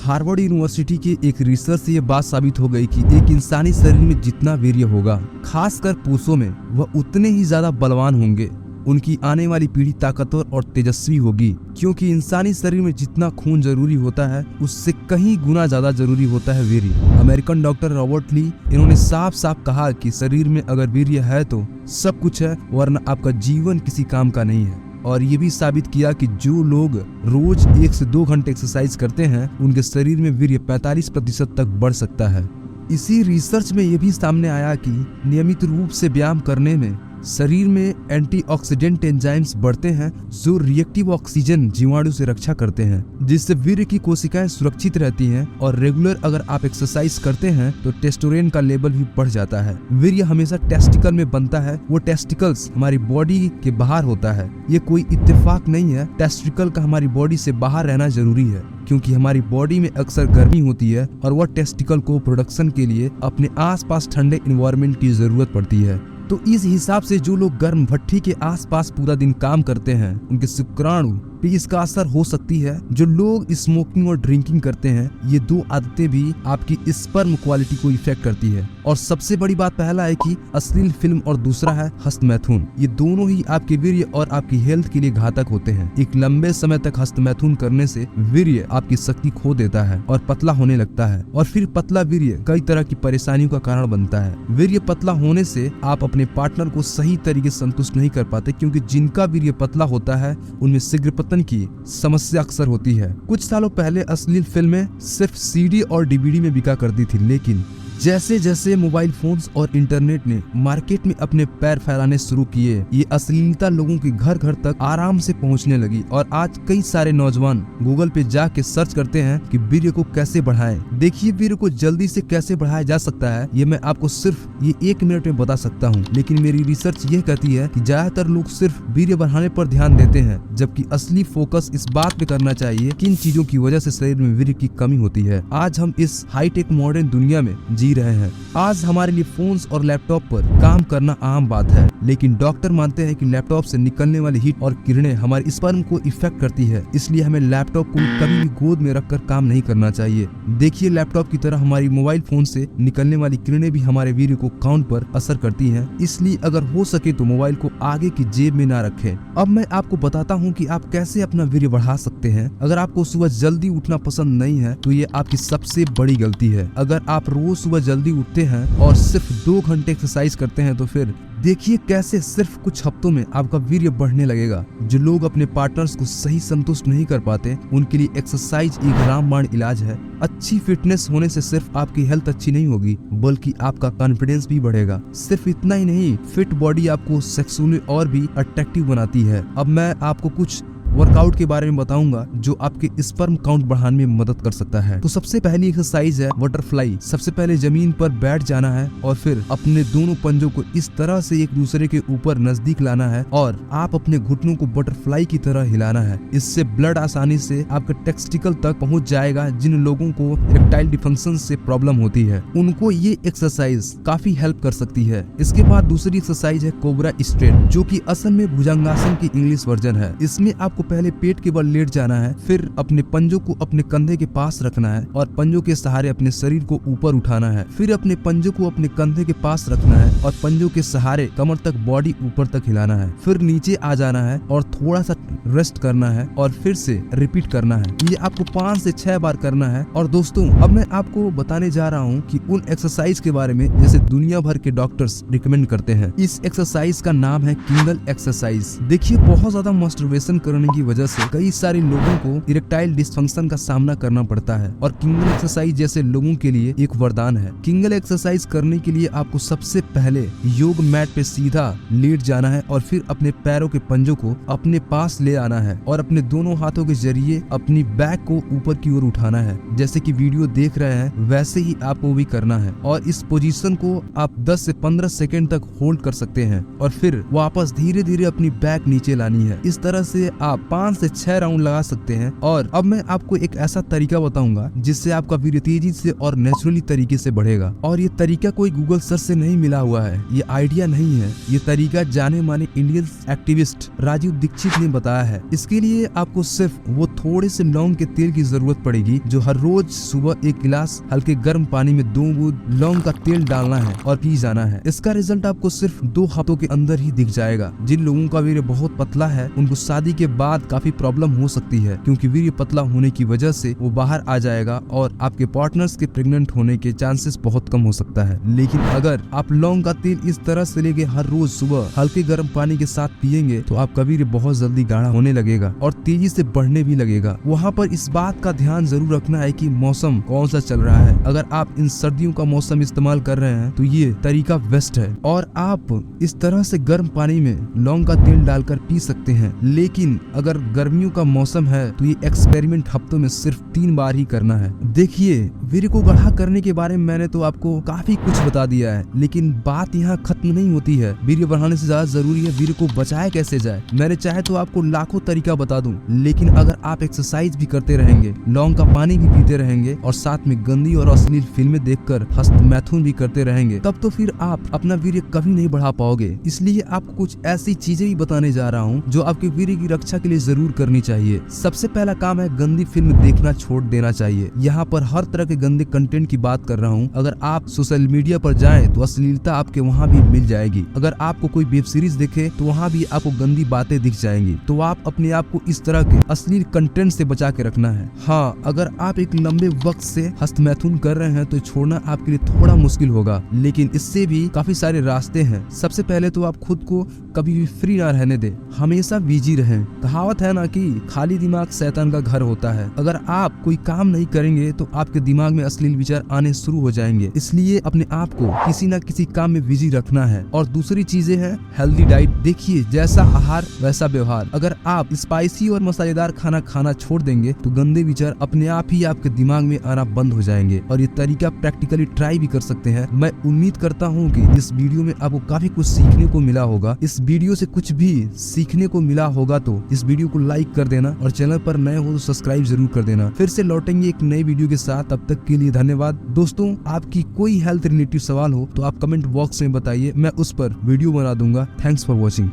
Harvard university के एक research से ये बात साबित हो गई कि एक इंसानी शरीर में जितना वीर्य होगा, खासकर पुरुषों में, वह उतने ही ज्यादा बलवान होंगे। उनकी आने वाली पीढ़ी ताकतवर और तेजस्वी होगी, क्योंकि इंसानी शरीर में जितना खून जरूरी होता है उससे कहीं गुना ज्यादा जरूरी होता है वीर्य। अमेरिकन डॉक्टर रॉबर्ट ली, इन्होंने साफ साफ कहा कि शरीर में अगर वीर्य है तो सब कुछ है, वरना आपका जीवन किसी काम का नहीं है। और ये भी साबित किया कि जो लोग रोज 1 से 2 घंटे एक्सरसाइज करते हैं, उनके शरीर में वीर्य 45% तक बढ़ सकता है। इसी रिसर्च में ये भी सामने आया कि नियमित रूप से व्यायाम करने में शरीर में एंटीऑक्सीडेंट एंजाइम्स बढ़ते हैं, जो रिएक्टिव ऑक्सीजन जीवाणु से रक्षा करते हैं, जिससे वीर्य की कोशिकाएं सुरक्षित रहती हैं। और रेगुलर अगर आप एक्सरसाइज करते हैं तो टेस्टोस्टेरोन का लेवल भी बढ़ जाता है। वीर्य हमेशा टेस्टिकल में बनता है, वो टेस्टिकल्स हमारी बॉडी के बाहर होता है। ये कोई इत्तेफाक नहीं है, टेस्टिकल का हमारी बॉडी से बाहर रहना जरूरी है, क्योंकि हमारी बॉडी में अक्सर गर्मी होती है और वह टेस्टिकल को प्रोडक्शन के लिए अपने आसपास ठंडे एनवायरनमेंट की जरूरत पड़ती है। तो इस हिसाब से जो लोग गर्म भट्ठी के आसपास पूरा दिन काम करते हैं, उनके शुक्राणु पे इसका असर हो सकती है। जो लोग स्मोकिंग और ड्रिंकिंग करते हैं, ये 2 आदतें भी आपकी स्पर्म क्वालिटी को इफेक्ट करती है। और सबसे बड़ी बात पहला है कि अश्लील फिल्म और दूसरा है हस्तमैथुन। ये दोनों ही आपके वीर्य और आपकी हेल्थ के लिए घातक होते हैं। एक लंबे समय तक हस्तमैथुन करने से वीर्य आपकी शक्ति खो देता है और पतला होने लगता है, और फिर पतला वीर्य कई तरह की परेशानियों का कारण बनता है। वीर्य पतला होने से आप अपने पार्टनर को सही तरीके से संतुष्ट नहीं कर पाते, क्योंकि जिनका वीर्य पतला होता है उनमें शीघ्र पतन की समस्या अक्सर होती है। कुछ सालों पहले अश्लील फिल्में सिर्फ सीडी और डीवीडी में बिका करती थी, लेकिन जैसे जैसे मोबाइल फोन्स और इंटरनेट ने मार्केट में अपने पैर फैलाने शुरू किए, ये अश्लीलता लोगों के घर घर तक आराम से पहुंचने लगी। और आज कई सारे नौजवान गूगल पे जाके सर्च करते हैं कि वीर्य को कैसे बढ़ाएं। देखिए, वीर्य को जल्दी से कैसे बढ़ाया जा सकता है, ये मैं आपको सिर्फ ये 1 मिनट में बता सकता हूँ। लेकिन मेरी रिसर्च ये कहती है कि ज्यादातर लोग सिर्फ वीर्य बढ़ाने पर ध्यान देते हैं, जबकि असली फोकस इस बात पे करना चाहिए किन चीजों की वजह से शरीर में वीर्य की कमी होती है। आज हम इस हाईटेक मॉडर्न दुनिया में जी रहे हैं। आज हमारे लिए फोन्स और लैपटॉप पर काम करना आम बात है, लेकिन डॉक्टर मानते हैं कि लैपटॉप से निकलने वाली हीट और किरणें हमारे स्पर्म को इफेक्ट करती है। इसलिए हमें लैपटॉप को कभी भी गोद में रखकर काम नहीं करना चाहिए। देखिए, लैपटॉप की तरह हमारी मोबाइल फोन से निकलने वाली किरणें भी हमारे वीर्य को काउंट पर असर करती हैं। इसलिए अगर हो सके तो मोबाइल को आगे की जेब में ना रखें। अब मैं आपको बताता हूँ कि आप कैसे अपना वीर्य बढ़ा सकते हैं। अगर आपको सुबह जल्दी उठना पसंद नहीं है तो ये आपकी सबसे बड़ी गलती है। अगर आप रोज सुबह जल्दी उठते हैं और सिर्फ 2 घंटे एक्सरसाइज करते हैं तो फिर देखिए कैसे सिर्फ कुछ हफ्तों में आपका वीर्य बढ़ने लगेगा। जो लोग अपने पार्टनर्स को सही संतुष्ट नहीं कर पाते, उनके लिए एक्सरसाइज एक रामबाण इलाज है। अच्छी फिटनेस होने से सिर्फ आपकी हेल्थ अच्छी नहीं होगी, बल्कि आपका कॉन्फिडेंस भी बढ़ेगा। सिर्फ इतना ही नहीं, फिट बॉडी आपको सेक्सुअली और भी अट्रैक्टिव बनाती है। अब मैं आपको कुछ वर्कआउट के बारे में बताऊंगा जो आपके स्पर्म काउंट बढ़ाने में मदद कर सकता है। तो सबसे पहली एक्सरसाइज है बटरफ्लाई। सबसे पहले जमीन पर बैठ जाना है और फिर अपने दोनों पंजों को इस तरह से एक दूसरे के ऊपर नजदीक लाना है और आप अपने घुटनों को बटरफ्लाई की तरह हिलाना है। इससे ब्लड आसानी से आपके टेस्टिकल तक पहुंच जाएगा। जिन लोगों को इरेक्टाइल डिफंक्शन से प्रॉब्लम होती है, उनको ये एक्सरसाइज काफी हेल्प कर सकती है। इसके बाद दूसरी एक्सरसाइज है कोबरा स्ट्रेट, जो कि असल में भुजंगासन की इंग्लिश वर्जन है। इसमें आपको पहले पेट के बल लेट जाना है, फिर अपने पंजों को अपने कंधे के पास रखना है और पंजों के सहारे अपने शरीर को ऊपर उठाना है। फिर अपने पंजों को अपने कंधे के पास रखना है और पंजों के सहारे कमर तक बॉडी ऊपर तक हिलाना है। फिर नीचे आ जाना है और थोड़ा सा रेस्ट करना है और फिर से रिपीट करना है। ये आपको 5 से 6 बार करना है। और दोस्तों, अब मैं आपको बताने जा रहा हूँ कि उन एक्सरसाइज के बारे में जैसे दुनिया भर के डॉक्टर्स रिकमेंड करते हैं। इस एक्सरसाइज का नाम है किंगल एक्सरसाइज। देखिए, बहुत ज्यादा मास्टरबेशन करने की वजह से कई सारे लोगों को इरेक्टाइल डिसफंक्शन का सामना करना पड़ता है, और किंगल एक्सरसाइज जैसे लोगों के लिए एक वरदान है। किंगल एक्सरसाइज करने के लिए आपको सबसे पहले योग मैट पे सीधा लेट जाना है और फिर अपने पैरों के पंजों को अपने पास ले आना है और अपने दोनों हाथों के जरिए अपनी बैक को ऊपर की ओर उठाना है। जैसे कि वीडियो देख रहे हैं वैसे ही आपको भी करना है, और इस पोजीशन को आप 10 से 15 सेकेंड तक होल्ड कर सकते हैं और फिर वापस धीरे धीरे अपनी बैक नीचे लानी है। इस तरह से आप 5 से 6 राउंड लगा सकते हैं। और अब मैं आपको एक ऐसा तरीका बताऊंगा जिससे आपका वीर्य तेजी से और नेचुरली तरीके से बढ़ेगा। और ये तरीका कोई गूगल सर्च से नहीं मिला हुआ है, ये आइडिया नहीं है, ये तरीका जाने माने इंडियन एक्टिविस्ट राजीव दीक्षित ने बताया है। इसके लिए आपको सिर्फ वो थोड़े से लौंग के तेल की जरूरत पड़ेगी, जो हर रोज सुबह 1 गिलास हल्के गर्म पानी में 2 बूंद लौंग का तेल डालना है और पी जाना है। इसका रिजल्ट आपको सिर्फ 2 हफ्तों के अंदर ही दिख जाएगा। जिन लोगों का वीर्य बहुत पतला है उनको शादी के बाद काफी प्रॉब्लम हो सकती है, क्योंकि वीर्य पतला होने की वजह से वो बाहर आ जाएगा और आपके पार्टनर्स के प्रेग्नेंट होने के चांसेस बहुत कम हो सकता है। लेकिन अगर आप लौंग का तेल इस तरह से लेके हर रोज सुबह हल्के गर्म पानी के साथ पिएंगे तो आपका वीर्य बहुत जल्दी गाढ़ा होने लगेगा और तेजी से बढ़ने भी लगेगा। वहाँ पर इस बात का ध्यान जरूर रखना है कि मौसम कौन सा चल रहा है। अगर आप इन सर्दियों का मौसम इस्तेमाल कर रहे हैं तो ये तरीका बेस्ट है और आप इस तरह से गर्म पानी में लौंग का तेल डालकर पी सकते हैं। लेकिन अगर गर्मियों का मौसम है तो ये एक्सपेरिमेंट हफ्तों में सिर्फ 3 बार ही करना है। देखिए, वीर्य को गाढ़ा करने के बारे में मैंने तो आपको काफी कुछ बता दिया है, लेकिन बात यहाँ खत्म नहीं होती है। वीर्य बढ़ाने से ज्यादा जरूरी है वीर्य को बचाया कैसे जाए। मैंने चाहे तो आपको लाखों तरीका बता दूं, लेकिन अगर आप एक्सरसाइज भी करते रहेंगे, लौंग का पानी भी पीते रहेंगे और साथ में गंदी और अश्लील फिल्में देखकर हस्त मैथुन भी करते रहेंगे, तब तो फिर आप अपना वीर्य कभी नहीं बढ़ा पाओगे। इसलिए आपको कुछ ऐसी चीजें भी बताने जा रहा हूँ जो आपके वीर्य की रक्षा के लिए जरूर करनी चाहिए। सबसे पहला काम है गंदी फिल्म देखना छोड़ देना चाहिए। यहाँ पर हर तरह के गंदे कंटेंट की बात कर रहा हूँ। अगर आप सोशल मीडिया पर जाएं तो अश्लीलता आपके वहाँ भी मिल जाएगी। अगर आपको कोई वेब सीरीज देखे तो वहाँ भी आपको गंदी बातें दिख जाएंगी। तो आप अपने आप को इस तरह के अश्लील कंटेंट से बचा के रखना है। हाँ, अगर आप एक लंबे वक्त से हस्तमैथुन कर रहे हैं तो छोड़ना आपके लिए थोड़ा मुश्किल होगा, लेकिन इससे भी काफी सारे रास्ते हैं। सबसे पहले तो आप खुद को कभी भी फ्री ना रहने दे, हमेशा बिजी रहें। कहावत है ना कि खाली दिमाग शैतान का घर होता है। अगर आप कोई काम नहीं करेंगे तो आपके दिमाग में अश्लील विचार आने शुरू हो जाएंगे। इसलिए अपने आप को किसी न किसी काम में बिजी रखना है। और दूसरी चीजें हैं हेल्दी डाइट। देखिए, जैसा आहार वैसा व्यवहार। अगर आप स्पाइसी और मसालेदार खाना खाना छोड़ देंगे तो गंदे विचार अपने आप ही आपके दिमाग में आना बंद हो जाएंगे। और ये तरीका प्रैक्टिकली ट्राई भी कर सकते हैं। मैं उम्मीद करता हूँ कि इस वीडियो में आपको काफी कुछ सीखने को मिला होगा। इस वीडियो से कुछ भी सीखने को मिला होगा तो इस वीडियो को लाइक कर देना और चैनल पर नए हो तो सब्सक्राइब जरूर कर देना। फिर से लौटेंगे एक नई वीडियो के साथ, तब तक के लिए धन्यवाद। दोस्तों, आपकी कोई हेल्थ रिलेटेड सवाल हो तो आप कमेंट बॉक्स में बताइए, मैं उस पर वीडियो बना दूंगा। Thanks for watching.